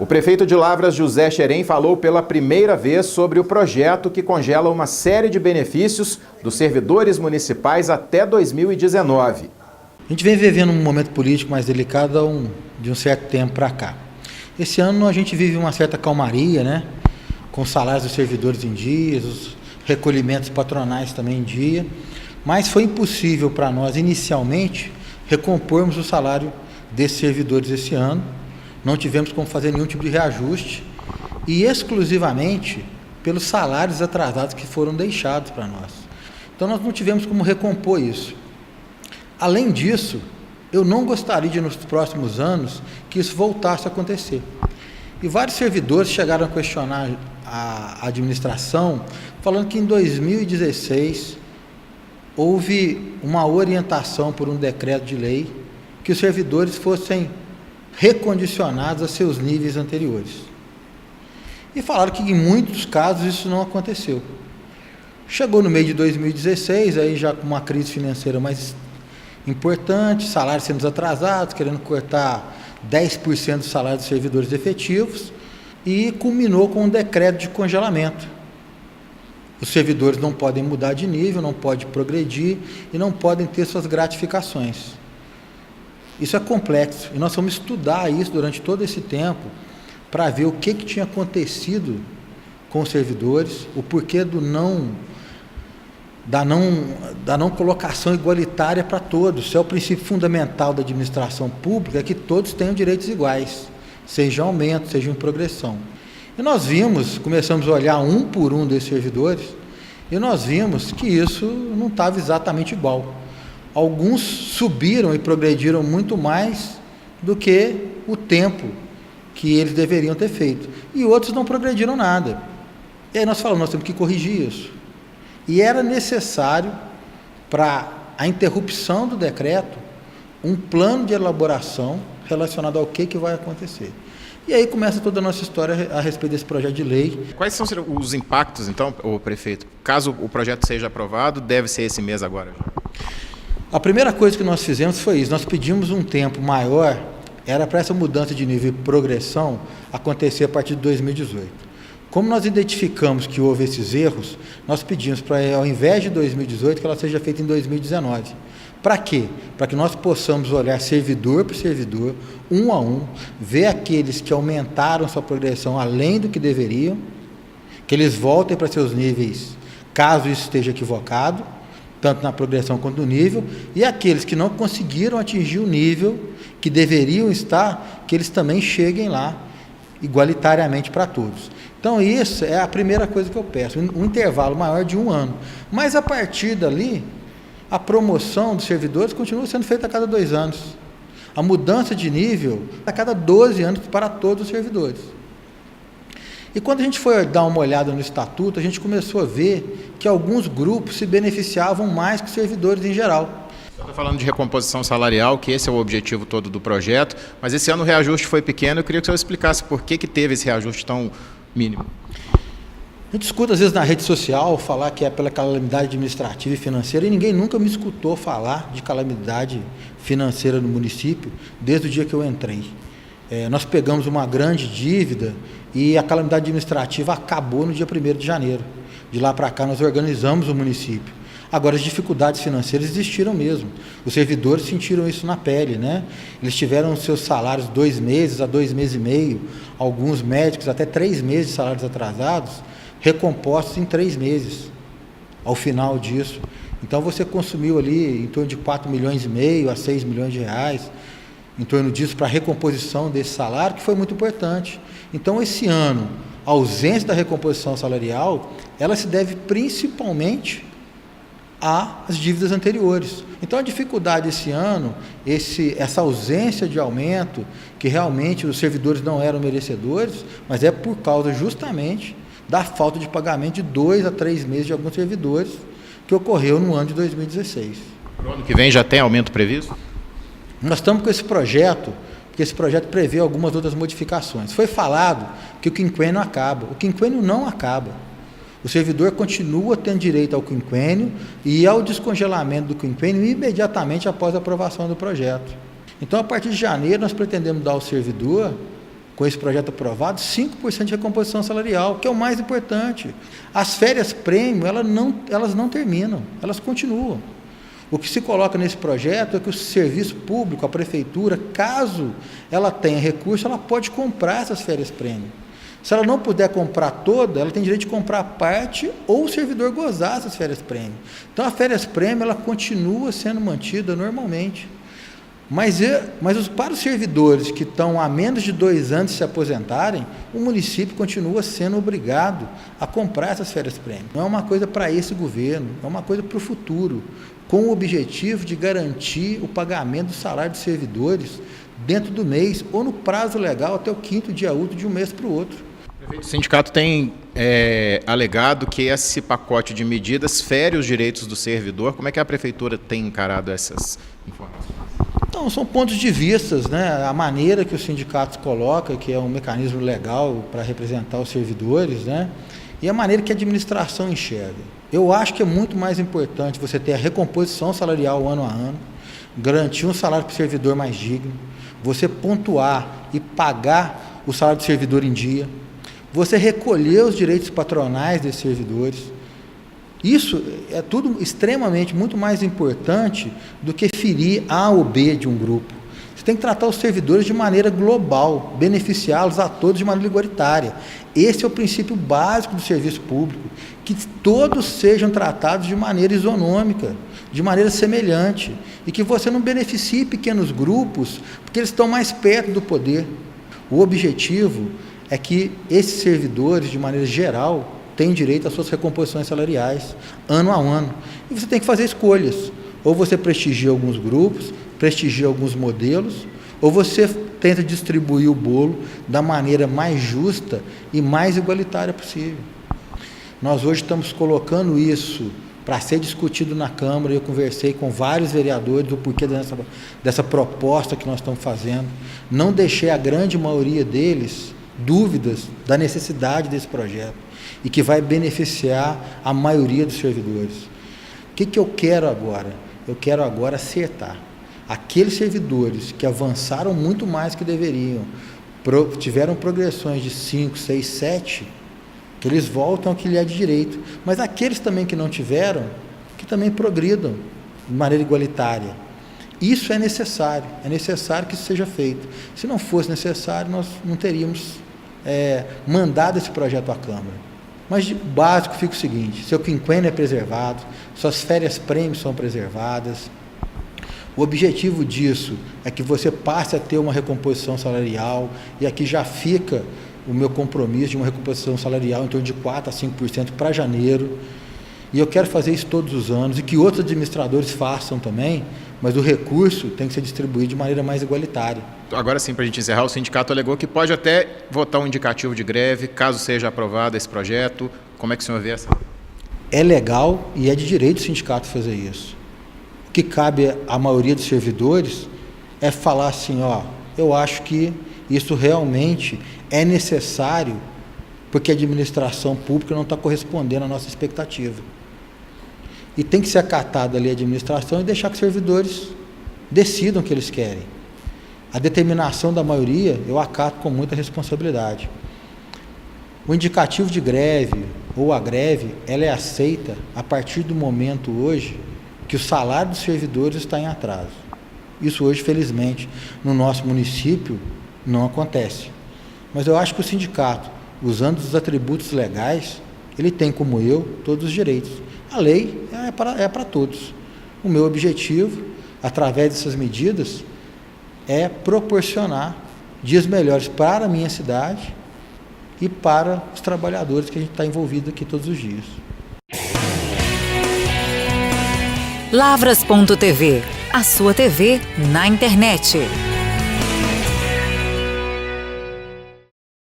O prefeito de Lavras, José Xerém, falou pela primeira vez sobre o projeto que congela uma série de benefícios dos servidores municipais até 2019. A gente vem vivendo um momento político mais delicado de um certo tempo para cá. Esse ano a gente vive uma certa calmaria, né? Com os salários dos servidores em dia, os recolhimentos patronais também em dia, mas foi impossível para nós, inicialmente, recompormos o salário desses servidores esse ano. Não tivemos como fazer nenhum tipo de reajuste e exclusivamente pelos salários atrasados que foram deixados para nós. Então nós não tivemos como recompor isso. Além disso, eu não gostaria de nos próximos anos que isso voltasse a acontecer. E vários servidores chegaram a questionar a administração, falando que em 2016 houve uma orientação por um decreto de lei que os servidores fossem recondicionados a seus níveis anteriores. E falaram que em muitos casos isso não aconteceu. Chegou no meio de 2016, aí já com uma crise financeira mais importante, salários sendo atrasados, querendo cortar 10% do salário dos servidores efetivos, e culminou com um decreto de congelamento. Os servidores não podem mudar de nível, não podem progredir e não podem ter suas gratificações. Isso é complexo e nós vamos estudar isso durante todo esse tempo para ver o que tinha acontecido com os servidores, o porquê da não colocação igualitária para todos. Isso é o princípio fundamental da administração pública, é que todos tenham direitos iguais, seja em aumento, seja em progressão. E nós começamos a olhar um por um desses servidores, e nós vimos que isso não estava exatamente igual. Alguns subiram e progrediram muito mais do que o tempo que eles deveriam ter feito. E outros não progrediram nada. E aí nós falamos, nós temos que corrigir isso. E era necessário, para a interrupção do decreto, um plano de elaboração relacionado ao que vai acontecer. E aí começa toda a nossa história a respeito desse projeto de lei. Quais são os impactos, então, prefeito? Caso o projeto seja aprovado, deve ser esse mês agora? A primeira coisa que nós fizemos foi isso, nós pedimos um tempo maior, era para essa mudança de nível e progressão acontecer a partir de 2018. Como nós identificamos que houve esses erros, nós pedimos para, ao invés de 2018, que ela seja feita em 2019. Para quê? Para que nós possamos olhar servidor por servidor, um a um, ver aqueles que aumentaram sua progressão além do que deveriam, que eles voltem para seus níveis, caso isso esteja equivocado, tanto na progressão quanto no nível, e aqueles que não conseguiram atingir o nível que deveriam estar, que eles também cheguem lá, igualitariamente para todos. Então isso é a primeira coisa que eu peço, um intervalo maior de um ano. Mas a partir dali, a promoção dos servidores continua sendo feita a cada 2 anos. A mudança de nível a cada 12 anos para todos os servidores. E quando a gente foi dar uma olhada no estatuto, a gente começou a ver que alguns grupos se beneficiavam mais que os servidores em geral. Eu estou falando de recomposição salarial, que esse é o objetivo todo do projeto, mas esse ano o reajuste foi pequeno. Eu queria que o senhor explicasse por que teve esse reajuste tão mínimo. A gente escuta às vezes na rede social falar que é pela calamidade administrativa e financeira, e ninguém nunca me escutou falar de calamidade financeira no município desde o dia que eu entrei. Nós pegamos uma grande dívida e a calamidade administrativa acabou no dia 1º de janeiro. De lá para cá nós organizamos o município. Agora, as dificuldades financeiras existiram mesmo. Os servidores sentiram isso na pele, né? Eles tiveram seus salários 2 meses a 2 meses e meio, alguns médicos até 3 meses de salários atrasados, recompostos em 3 meses, ao final disso. Então, você consumiu ali em torno de 4,5 milhões a 6 milhões de reais, em torno disso, para a recomposição desse salário, que foi muito importante. Então, esse ano, a ausência da recomposição salarial, ela se deve principalmente às dívidas anteriores. Então, a dificuldade esse ano, essa ausência de aumento, que realmente os servidores não eram merecedores, mas é por causa justamente da falta de pagamento de 2 a 3 meses de alguns servidores, que ocorreu no ano de 2016. No ano que vem já tem aumento previsto? Nós estamos com esse projeto, porque esse projeto prevê algumas outras modificações. Foi falado que o quinquênio acaba. O quinquênio não acaba. O servidor continua tendo direito ao quinquênio e ao descongelamento do quinquênio imediatamente após a aprovação do projeto. Então, a partir de janeiro, nós pretendemos dar ao servidor com esse projeto aprovado, 5% de recomposição salarial, que é o mais importante. As férias prêmio, elas não terminam, elas continuam. O que se coloca nesse projeto é que o serviço público, a prefeitura, caso ela tenha recurso, ela pode comprar essas férias prêmio. Se ela não puder comprar toda, ela tem direito de comprar parte ou o servidor gozar essas férias prêmio. Então, a férias prêmio, ela continua sendo mantida normalmente. Mas para os servidores que estão há menos de 2 anos de se aposentarem, o município continua sendo obrigado a comprar essas férias prêmio. Não é uma coisa para esse governo, é uma coisa para o futuro, com o objetivo de garantir o pagamento do salário dos servidores dentro do mês ou no prazo legal até o 5º dia útil de um mês para o outro. O sindicato tem alegado que esse pacote de medidas fere os direitos do servidor. Como é que a prefeitura tem encarado essas informações? Então, são pontos de vistas, né? A maneira que o sindicato coloca, que é um mecanismo legal para representar os servidores, né? E a maneira que a administração enxerga. Eu acho que é muito mais importante você ter a recomposição salarial ano a ano, garantir um salário para o servidor mais digno, você pontuar e pagar o salário do servidor em dia, você recolher os direitos patronais desses servidores. Isso é tudo extremamente, muito mais importante do que ferir A ou B de um grupo. Você tem que tratar os servidores de maneira global, beneficiá-los a todos de maneira igualitária. Esse é o princípio básico do serviço público, que todos sejam tratados de maneira isonômica, de maneira semelhante, e que você não beneficie pequenos grupos, porque eles estão mais perto do poder. O objetivo é que esses servidores, de maneira geral, têm direito às suas recomposições salariais, ano a ano. E você tem que fazer escolhas. Ou você prestigia alguns grupos, prestigia alguns modelos, ou você tenta distribuir o bolo da maneira mais justa e mais igualitária possível. Nós hoje estamos colocando isso para ser discutido na Câmara. Eu conversei com vários vereadores o porquê dessa proposta que nós estamos fazendo. Não deixei a grande maioria deles dúvidas da necessidade desse projeto e que vai beneficiar a maioria dos servidores. O que eu quero agora? Eu quero agora acertar. Aqueles servidores que avançaram muito mais que deveriam, tiveram progressões de 5, 6, 7, que eles voltam ao que lhe é de direito. Mas aqueles também que não tiveram, que também progridam de maneira igualitária. Isso é necessário que isso seja feito. Se não fosse necessário, nós não teríamos mandado esse projeto à Câmara. Mas de básico fica o seguinte: seu quinquênio é preservado, suas férias prêmio são preservadas. O objetivo disso é que você passe a ter uma recomposição salarial, e aqui já fica o meu compromisso de uma recomposição salarial em torno de 4% a 5% para janeiro. E eu quero fazer isso todos os anos, e que outros administradores façam também, mas o recurso tem que ser distribuído de maneira mais igualitária. Agora sim, para a gente encerrar, o sindicato alegou que pode até votar um indicativo de greve, caso seja aprovado esse projeto. Como é que o senhor vê essa? É legal e é de direito do sindicato fazer isso. O que cabe à maioria dos servidores é falar assim, eu acho que isso realmente é necessário, porque a administração pública não está correspondendo à nossa expectativa. E tem que ser acatada ali a administração e deixar que os servidores decidam o que eles querem. A determinação da maioria eu acato com muita responsabilidade. O indicativo de greve ou a greve, ela é aceita a partir do momento hoje que o salário dos servidores está em atraso. Isso hoje, felizmente, no nosso município não acontece. Mas eu acho que o sindicato, usando os atributos legais, ele tem, como eu, todos os direitos. A lei é para todos. O meu objetivo, através dessas medidas, é proporcionar dias melhores para a minha cidade e para os trabalhadores que a gente está envolvido aqui todos os dias. Lavras.tv, a sua TV na internet.